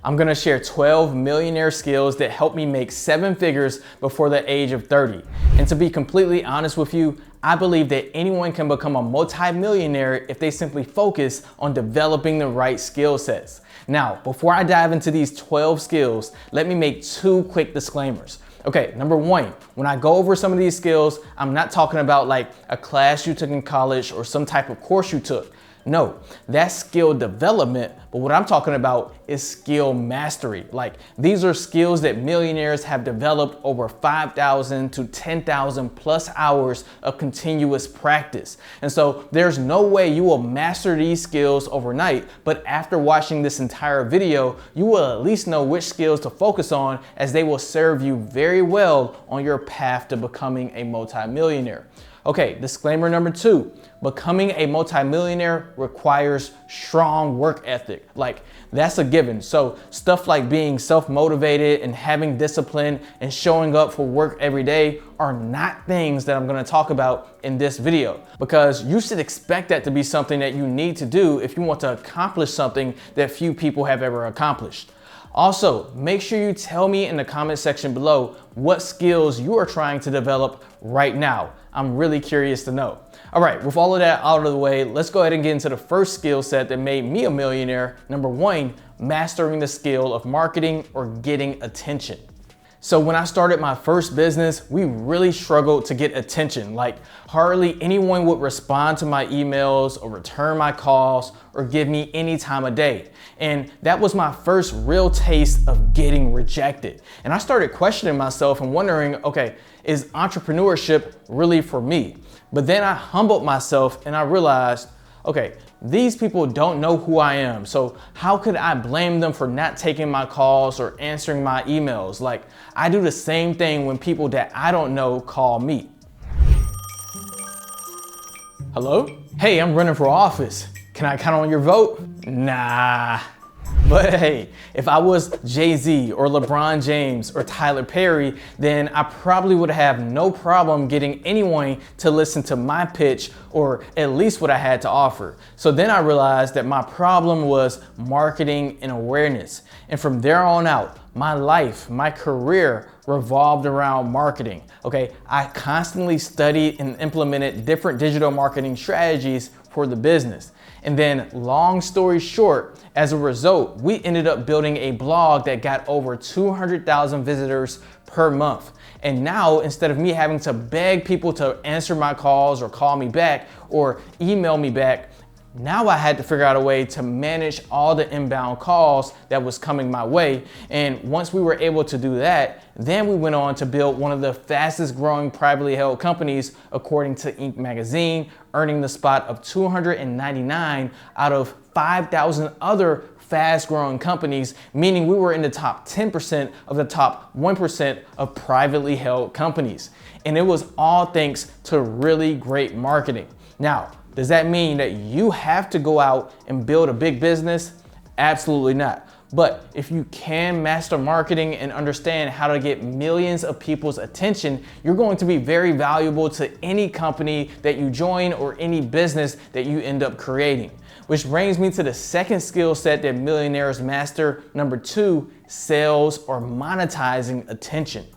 I'm gonna share 12 millionaire skills that helped me make 7 figures before the age of 30. And to be completely honest with you, I believe that anyone can become a multi-millionaire if they simply focus on developing the right skill sets. Now, before I dive into these 12 skills, let me make 2 quick disclaimers. Okay, number 1, when I go over some of these skills, I'm not talking about like a class you took in college or some type of course you took. No, that's skill development, but what I'm talking about is skill mastery. Like, these are skills that millionaires have developed over 5,000 to 10,000 plus hours of continuous practice. And so there's no way you will master these skills overnight, but after watching this entire video, you will at least know which skills to focus on, as they will serve you very well on your path to becoming a multi-millionaire. Okay, disclaimer number 2, becoming a multi-millionaire requires strong work ethic. Like, that's a given. So stuff like being self-motivated and having discipline and showing up for work every day are not things that I'm gonna talk about in this video, because you should expect that to be something that you need to do if you want to accomplish something that few people have ever accomplished. Also, make sure you tell me in the comment section below what skills you are trying to develop right now. I'm really curious to know. All right, with all of that out of the way, let's go ahead and get into the first skill set that made me a millionaire. Number 1, mastering the skill of marketing or getting attention. So when I started my first business, we really struggled to get attention. Like, hardly anyone would respond to my emails or return my calls or give me any time of day. And that was my first real taste of getting rejected. And I started questioning myself and wondering, okay, is entrepreneurship really for me? But then I humbled myself and I realized, okay, these people don't know who I am, so how could I blame them for not taking my calls or answering my emails? Like, I do the same thing when people that I don't know call me. Hello? Hey, I'm running for office. Can I count on your vote? Nah. But hey, if I was Jay-Z or LeBron James or Tyler Perry, then I probably would have no problem getting anyone to listen to my pitch, or at least what I had to offer. So then I realized that my problem was marketing and awareness. And from there on out, my life, my career revolved around marketing. Okay, I constantly studied and implemented different digital marketing strategies for the business. And then, long story short, as a result, we ended up building a blog that got over 200,000 visitors per month. And now, instead of me having to beg people to answer my calls or call me back or email me back, now I had to figure out a way to manage all the inbound calls that was coming my way. And once we were able to do that, then we went on to build one of the fastest growing privately held companies according to Inc. magazine, earning the spot of 299 out of 5,000 other fast growing companies, meaning we were in the top 10% of the top 1% of privately held companies. And it was all thanks to really great marketing. Now, does that mean that you have to go out and build a big business? Absolutely not. But if you can master marketing and understand how to get millions of people's attention, you're going to be very valuable to any company that you join or any business that you end up creating. Which brings me to the second skill set that millionaires master. Number 2, sales or monetizing attention.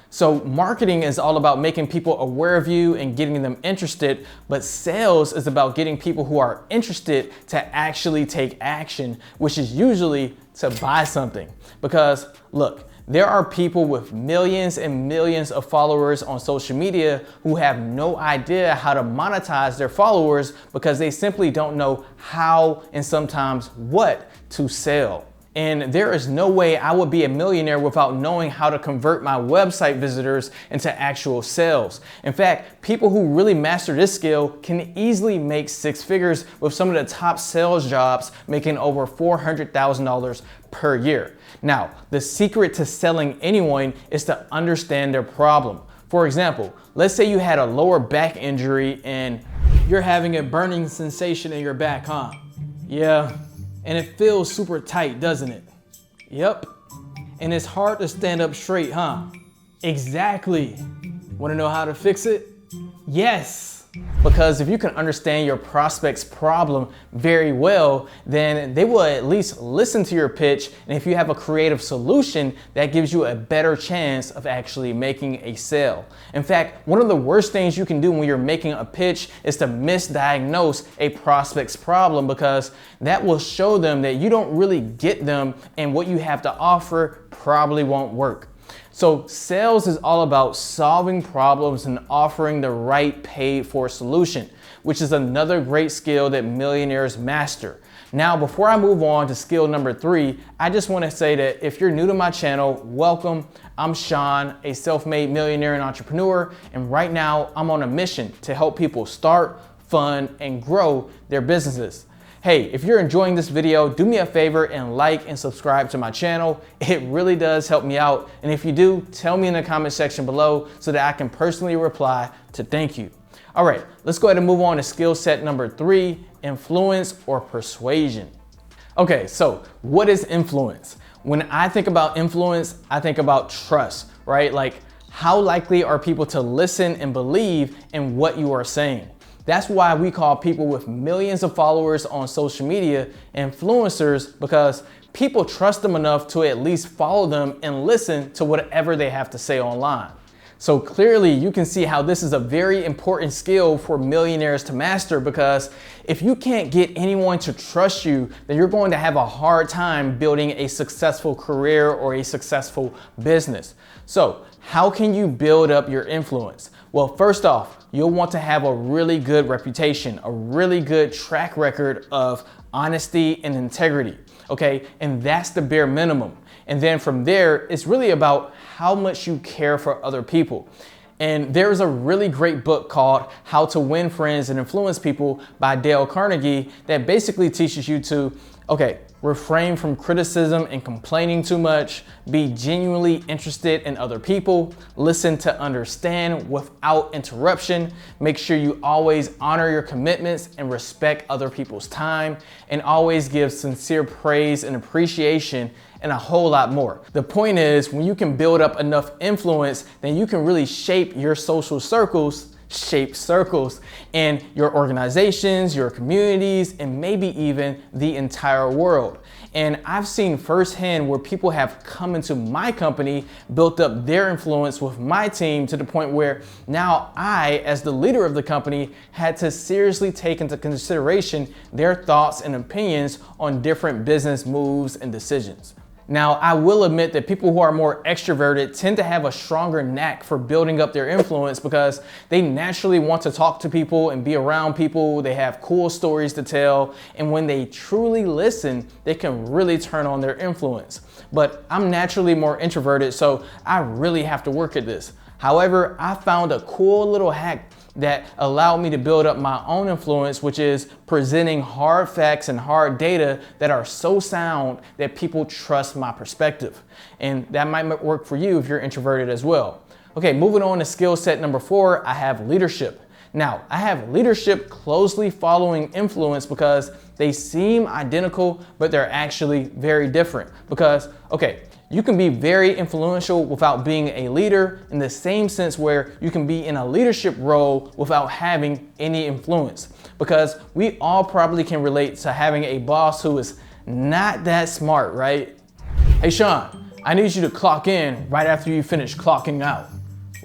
So marketing is all about making people aware of you and getting them interested, but sales is about getting people who are interested to actually take action, which is usually to buy something. Because look, there are people with millions and millions of followers on social media who have no idea how to monetize their followers because they simply don't know how and sometimes what to sell. And there is no way I would be a millionaire without knowing how to convert my website visitors into actual sales. In fact, people who really master this skill can easily make 6 figures, with some of the top sales jobs making over $400,000 per year. Now, the secret to selling anyone is to understand their problem. For example, let's say you had a lower back injury and you're having a burning sensation in your back, huh? Yeah. And it feels super tight, doesn't it? Yep. And it's hard to stand up straight, huh? Exactly. Want to know how to fix it? Yes. Because if you can understand your prospect's problem very well, then they will at least listen to your pitch. And if you have a creative solution, that gives you a better chance of actually making a sale. In fact, one of the worst things you can do when you're making a pitch is to misdiagnose a prospect's problem, because that will show them that you don't really get them and what you have to offer probably won't work. So sales is all about solving problems and offering the right paid for solution, which is another great skill that millionaires master. Now, before I move on to skill number 3, I just want to say that if you're new to my channel, welcome. I'm Sean, a self-made millionaire and entrepreneur, and right now I'm on a mission to help people start, fund, and grow their businesses. Hey, if you're enjoying this video, do me a favor and like and subscribe to my channel. It really does help me out. And if you do, tell me in the comment section below so that I can personally reply to thank you. All right, let's go ahead and move on to skill set number 3, influence or persuasion. Okay, so what is influence? When I think about influence, I think about trust, right? Like, how likely are people to listen and believe in what you are saying? That's why we call people with millions of followers on social media influencers, because people trust them enough to at least follow them and listen to whatever they have to say online. So clearly you can see how this is a very important skill for millionaires to master, because if you can't get anyone to trust you, then you're going to have a hard time building a successful career or a successful business. So how can you build up your influence? Well, first off, you'll want to have a really good reputation, a really good track record of honesty and integrity, okay? And that's the bare minimum. And then from there, it's really about how much you care for other people. And there's a really great book called How to Win Friends and Influence People by Dale Carnegie that basically teaches you to, okay, refrain from criticism and complaining too much, be genuinely interested in other people, listen to understand without interruption, make sure you always honor your commitments and respect other people's time, and always give sincere praise and appreciation, and a whole lot more. The point is, when you can build up enough influence, then you can really shape your social circles, in your organizations, your communities, and maybe even the entire world. And I've seen firsthand where people have come into my company, built up their influence with my team to the point where now I, as the leader of the company, had to seriously take into consideration their thoughts and opinions on different business moves and decisions. Now, I will admit that people who are more extroverted tend to have a stronger knack for building up their influence, because they naturally want to talk to people and be around people. They have cool stories to tell. And when they truly listen, they can really turn on their influence. But I'm naturally more introverted, so I really have to work at this. However, I found a cool little hack that allowed me to build up my own influence, which is presenting hard facts and hard data that are so sound that people trust my perspective. And that might work for you if you're introverted as well. Okay, moving on to skill set number 4, I have leadership. Now, I have leadership closely following influence because they seem identical, but they're actually very different. Because, okay, you can be very influential without being a leader, in the same sense where you can be in a leadership role without having any influence. Because we all probably can relate to having a boss who is not that smart, right? Hey Sean, I need you to clock in right after you finish clocking out.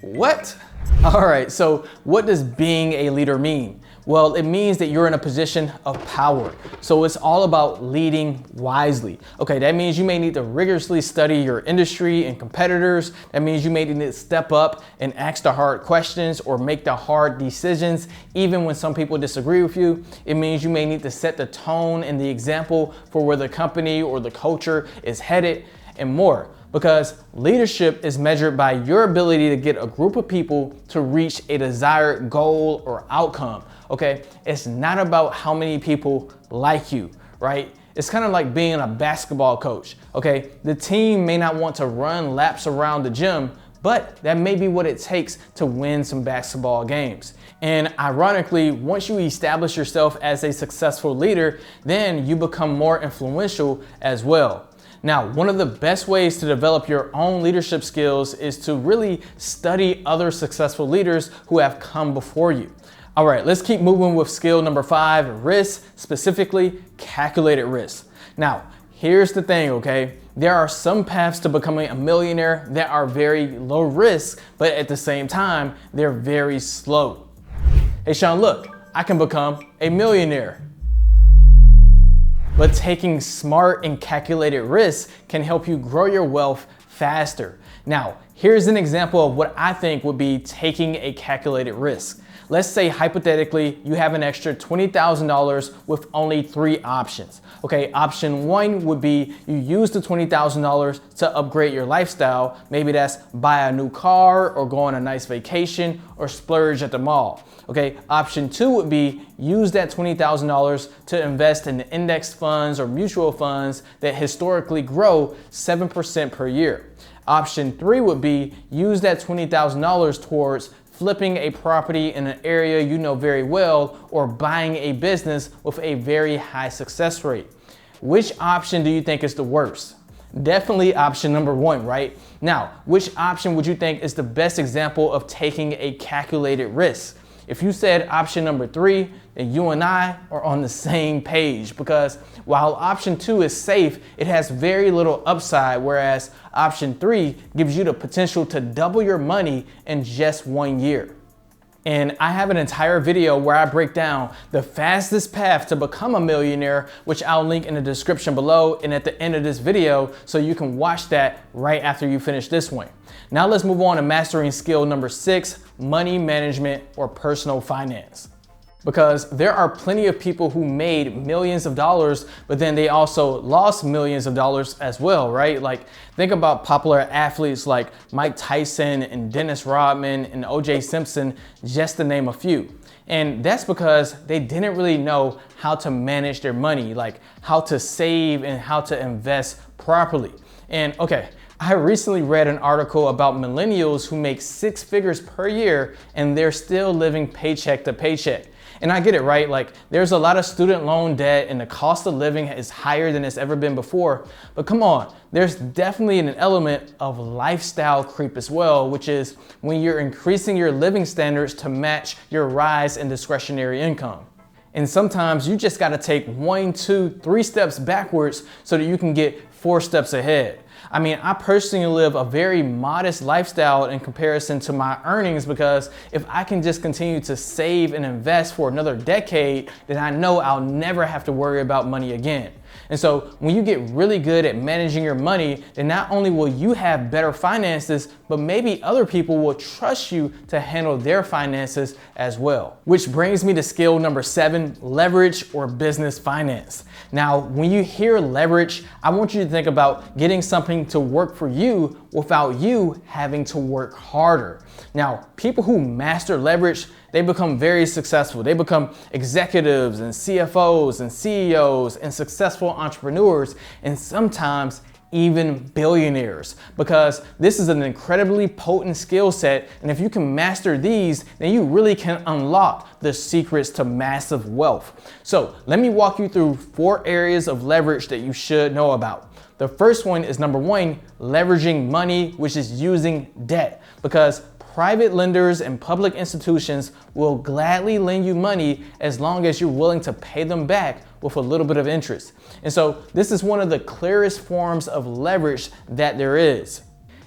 What? All right, so what does being a leader mean? Well, it means that you're in a position of power. So it's all about leading wisely. Okay, that means you may need to rigorously study your industry and competitors. That means you may need to step up and ask the hard questions or make the hard decisions, even when some people disagree with you. It means you may need to set the tone and the example for where the company or the culture is headed, and more. Because leadership is measured by your ability to get a group of people to reach a desired goal or outcome. Okay, it's not about how many people like you, right? It's kind of like being a basketball coach. Okay, the team may not want to run laps around the gym, but that may be what it takes to win some basketball games. And ironically, once you establish yourself as a successful leader, then you become more influential as well. Now, one of the best ways to develop your own leadership skills is to really study other successful leaders who have come before you. All right, let's keep moving with skill number 5, risk, specifically calculated risk. Now, here's the thing, okay? There are some paths to becoming a millionaire that are very low risk, but at the same time, they're very slow. Hey Sean, look, I can become a millionaire. But taking smart and calculated risks can help you grow your wealth faster. Now, here's an example of what I think would be taking a calculated risk. Let's say hypothetically you have an extra $20,000 with only 3 options. Okay, option 1 would be you use the $20,000 to upgrade your lifestyle. Maybe that's buy a new car or go on a nice vacation or splurge at the mall. Okay, option 2 would be use that $20,000 to invest in index funds or mutual funds that historically grow 7% per year. Option 3 would be use that $20,000 towards flipping a property in an area you know very well or buying a business with a very high success rate. Which option do you think is the worst? Definitely option number 1, right? Now, which option would you think is the best example of taking a calculated risk? If you said option number 3, then you and I are on the same page, because while option 2 is safe, it has very little upside, whereas option 3 gives you the potential to double your money in just 1 year. And I have an entire video where I break down the fastest path to become a millionaire, which I'll link in the description below and at the end of this video, so you can watch that right after you finish this one. Now let's move on to mastering skill number 6, money management or personal finance. Because there are plenty of people who made millions of dollars, but then they also lost millions of dollars as well, right? Like, think about popular athletes like Mike Tyson and Dennis Rodman and O.J. Simpson, just to name a few. And that's because they didn't really know how to manage their money, like how to save and how to invest properly. And okay, I recently read an article about millennials who make 6 figures per year and they're still living paycheck to paycheck. And I get it, right? Like, there's a lot of student loan debt and the cost of living is higher than it's ever been before. But come on, there's definitely an element of lifestyle creep as well, which is when you're increasing your living standards to match your rise in discretionary income. And sometimes you just gotta take 1, 2, 3 steps backwards so that you can get 4 steps ahead. I mean, I personally live a very modest lifestyle in comparison to my earnings, because if I can just continue to save and invest for another decade, then I know I'll never have to worry about money again. And so when you get really good at managing your money, then not only will you have better finances, but maybe other people will trust you to handle their finances as well. Which brings me to skill number 7, leverage or business finance. Now, when you hear leverage, I want you to think about getting something to work for you without you having to work harder. Now, people who master leverage, they become very successful. They become executives and CFOs and CEOs and successful entrepreneurs, and sometimes even billionaires, because this is an incredibly potent skill set. And if you can master these, then you really can unlock the secrets to massive wealth. So let me walk you through 4 areas of leverage that you should know about. The first one is number 1, leveraging money, which is using debt, because private lenders and public institutions will gladly lend you money as long as you're willing to pay them back with a little bit of interest. And so this is one of the clearest forms of leverage that there is.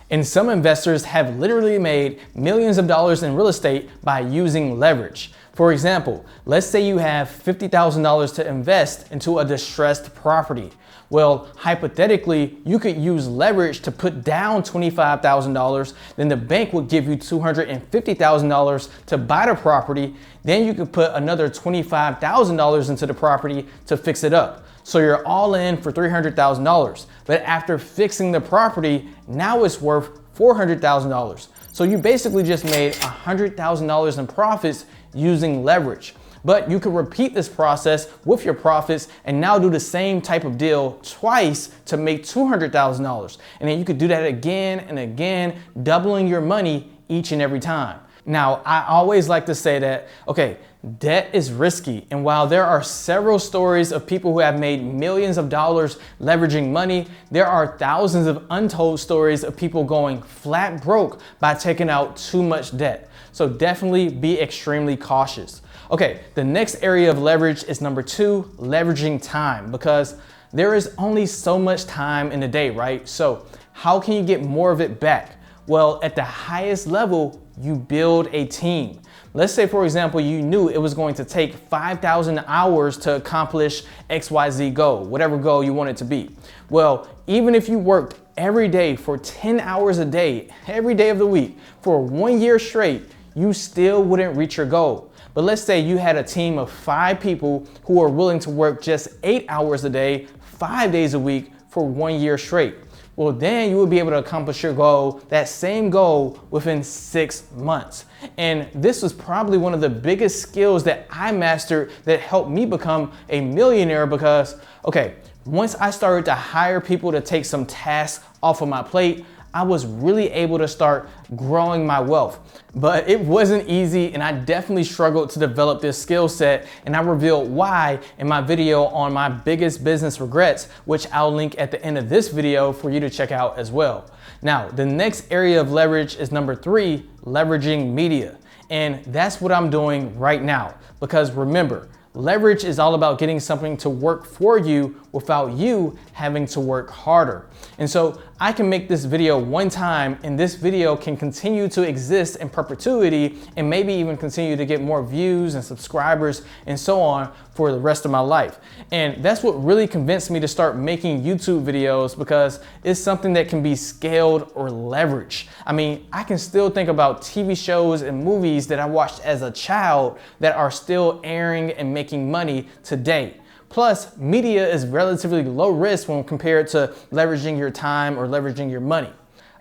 And some investors have literally made millions of dollars in real estate by using leverage. For example, let's say you have $50,000 to invest into a distressed property. Well, hypothetically, you could use leverage to put down $25,000, then the bank would give you $250,000 to buy the property, then you could put another $25,000 into the property to fix it up. So you're all in for $300,000. But after fixing the property, now it's worth $400,000. So you basically just made $100,000 in profits using leverage. But you could repeat this process with your profits and now do the same type of deal twice to make $200,000. And then you could do that again and again, doubling your money each and every time. Now, I always like to say that, okay, debt is risky. And while there are several stories of people who have made millions of dollars leveraging money, there are thousands of untold stories of people going flat broke by taking out too much debt. So definitely be extremely cautious. Okay, the next area of leverage is number 2, leveraging time, because there is only so much time in the day, right? So how can you get more of it back? Well, at the highest level, you build a team. Let's say, for example, you knew it was going to take 5,000 hours to accomplish XYZ goal, whatever goal you want it to be. Well, even if you worked every day for 10 hours a day, every day of the week, for 1 year straight, you still wouldn't reach your goal. But let's say you had a team of 5 people who are willing to work just 8 hours a day, 5 days a week for 1 year straight. Well, then you will be able to accomplish your goal, that same goal, within 6 months. And this was probably one of the biggest skills that I mastered that helped me become a millionaire because, okay, once I started to hire people to take some tasks off of my plate, I was really able to start growing my wealth. But it wasn't easy, and I definitely struggled to develop this skill set, and I revealed why in my video on my biggest business regrets, which I'll link at the end of this video for you to check out as well. Now, the next area of leverage is number 3, leveraging media. And that's what I'm doing right now, because remember, leverage is all about getting something to work for you without you having to work harder. And so I can make this video one time, and this video can continue to exist in perpetuity and maybe even continue to get more views and subscribers and so on for the rest of my life. And that's what really convinced me to start making YouTube videos, because it's something that can be scaled or leveraged. I mean, I can still think about TV shows and movies that I watched as a child that are still airing and making money today. Plus, media is relatively low risk when compared to leveraging your time or leveraging your money.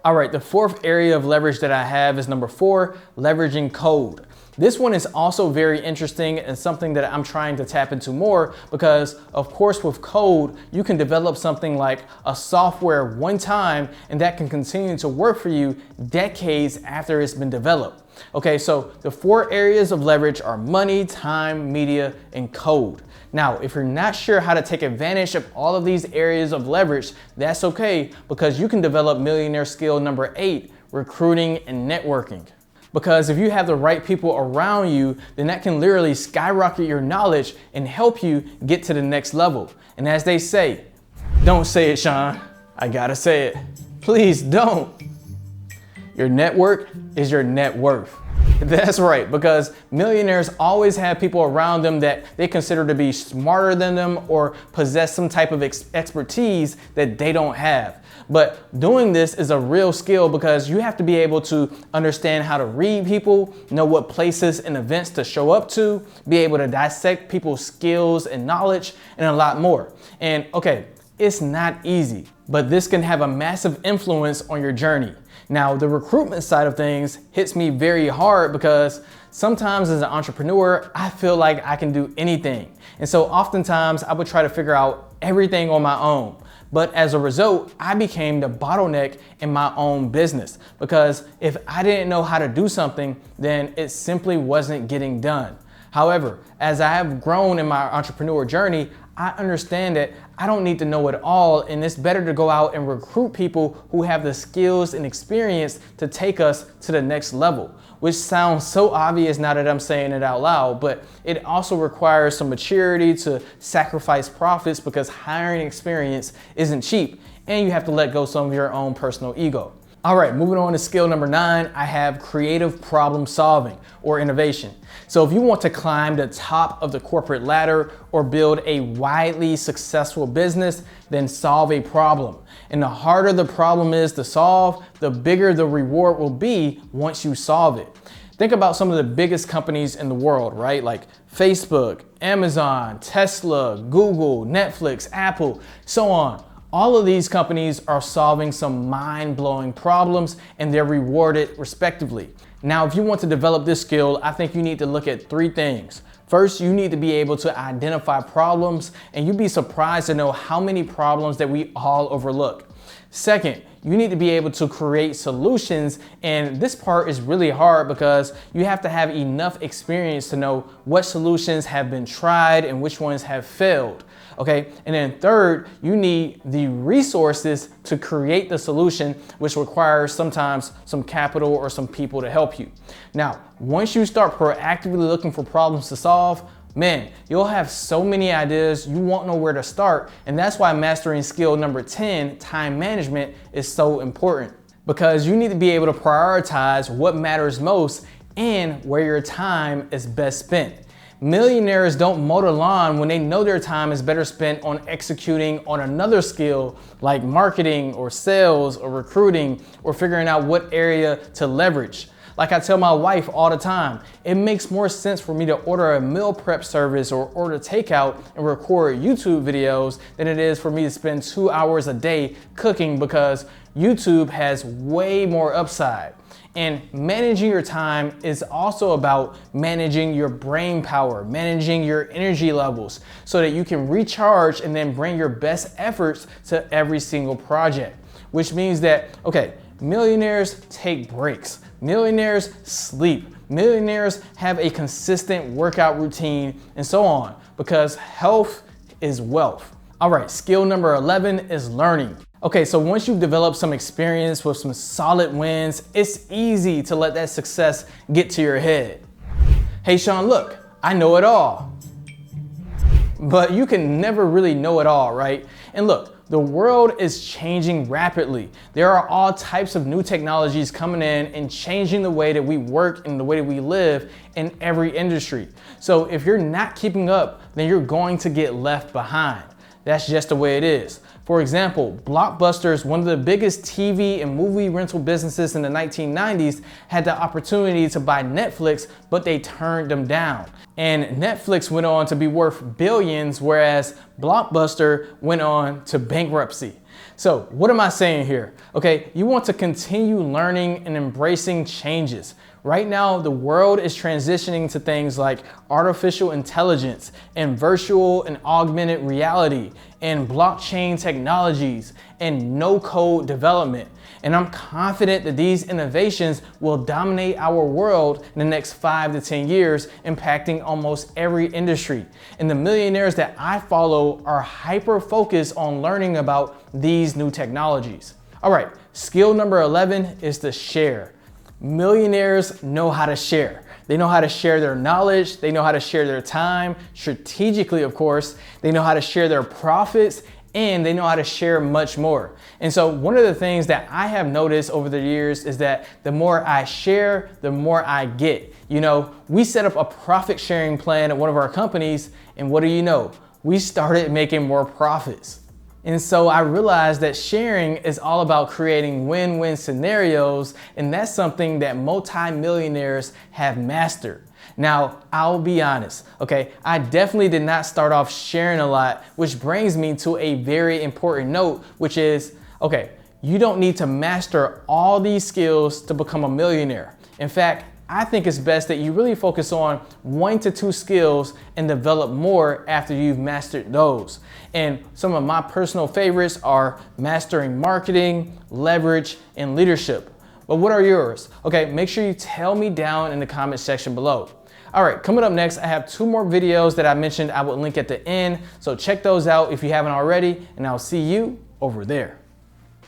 All right, the fourth area of leverage that I have is number 4, leveraging code. This one is also very interesting and something that I'm trying to tap into more because, of course, with code, you can develop something like a software one time and that can continue to work for you decades after it's been developed. Okay, so the 4 areas of leverage are money, time, media, and code. Now, if you're not sure how to take advantage of all of these areas of leverage, that's okay, because you can develop millionaire skill number 8, recruiting and networking. Because if you have the right people around you, then that can literally skyrocket your knowledge and help you get to the next level. And as they say, don't say it, Sean. I gotta say it. Please don't. Your network is your net worth. That's right, because millionaires always have people around them that they consider to be smarter than them or possess some type of expertise that they don't have. But doing this is a real skill because you have to be able to understand how to read people, know what places and events to show up to, be able to dissect people's skills and knowledge, and a lot more. And okay, it's not easy, but this can have a massive influence on your journey. Now, the recruitment side of things hits me very hard because sometimes as an entrepreneur, I feel like I can do anything. And so oftentimes I would try to figure out everything on my own. But as a result, I became the bottleneck in my own business because if I didn't know how to do something, then it simply wasn't getting done. However, as I have grown in my entrepreneur journey, I understand that I don't need to know it all, and it's better to go out and recruit people who have the skills and experience to take us to the next level, which sounds so obvious now that I'm saying it out loud, but it also requires some maturity to sacrifice profits because hiring experience isn't cheap, and you have to let go some of your own personal ego. All right, moving on to skill number 9, I have creative problem solving or innovation. So if you want to climb the top of the corporate ladder or build a widely successful business, then solve a problem. And the harder the problem is to solve, the bigger the reward will be once you solve it. Think about some of the biggest companies in the world, right? Like Facebook, Amazon, Tesla, Google, Netflix, Apple, so on. All of these companies are solving some mind-blowing problems and they're rewarded respectively. Now, if you want to develop this skill, I think you need to look at 3 things. First, you need to be able to identify problems, and you'd be surprised to know how many problems that we all overlook. Second, you need to be able to create solutions, and this part is really hard because you have to have enough experience to know what solutions have been tried and which ones have failed. Okay, and then third, you need the resources to create the solution, which requires sometimes some capital or some people to help you. Now, once you start proactively looking for problems to solve, man, you'll have so many ideas, you won't know where to start. And that's why mastering skill number 10, time management, is so important, because you need to be able to prioritize what matters most and where your time is best spent. Millionaires don't mow the lawn when they know their time is better spent on executing on another skill like marketing or sales or recruiting or figuring out what area to leverage. Like I tell my wife all the time, it makes more sense for me to order a meal prep service or order takeout and record YouTube videos than it is for me to spend 2 hours a day cooking, because YouTube has way more upside. And managing your time is also about managing your brain power, managing your energy levels so that you can recharge and then bring your best efforts to every single project. Which means that, okay, millionaires take breaks, millionaires sleep, millionaires have a consistent workout routine, and so on, because health is wealth. All right, skill number 11 is learning. Okay, so once you've developed some experience with some solid wins, it's easy to let that success get to your head. Hey Sean, look, I know it all. But you can never really know it all, right? And look, the world is changing rapidly. There are all types of new technologies coming in and changing the way that we work and the way that we live in every industry. So if you're not keeping up, then you're going to get left behind. That's just the way it is. For example, Blockbusters, one of the biggest TV and movie rental businesses in the 1990s, had the opportunity to buy Netflix, but they turned them down. And Netflix went on to be worth billions, whereas Blockbuster went on to bankruptcy. So what am I saying here? Okay, you want to continue learning and embracing changes. Right now, the world is transitioning to things like artificial intelligence and virtual and augmented reality and blockchain technologies and no-code development. And I'm confident that these innovations will dominate our world in the next 5 to 10 years, impacting almost every industry. And the millionaires that I follow are hyper-focused on learning about these new technologies. All right, skill number 11 is to share. Millionaires know how to share. They know how to share their knowledge. They know how to share their time, strategically, of course. They know how to share their profits, and they know how to share much more. And so one of the things that I have noticed over the years is that the more I share, the more I get. You know, we set up a profit sharing plan at one of our companies, and what do you know? We started making more profits. And so I realized that sharing is all about creating win-win scenarios, and that's something that multi-millionaires have mastered. Now, I'll be honest, okay, I definitely did not start off sharing a lot, which brings me to a very important note, which is, okay, you don't need to master all these skills to become a millionaire. In fact, I think it's best that you really focus on 1 to 2 skills and develop more after you've mastered those. And some of my personal favorites are mastering marketing, leverage, and leadership. But what are yours? Okay, make sure you tell me down in the comment section below. All right, coming up next, I have 2 more videos that I mentioned I will link at the end. So check those out if you haven't already, and I'll see you over there.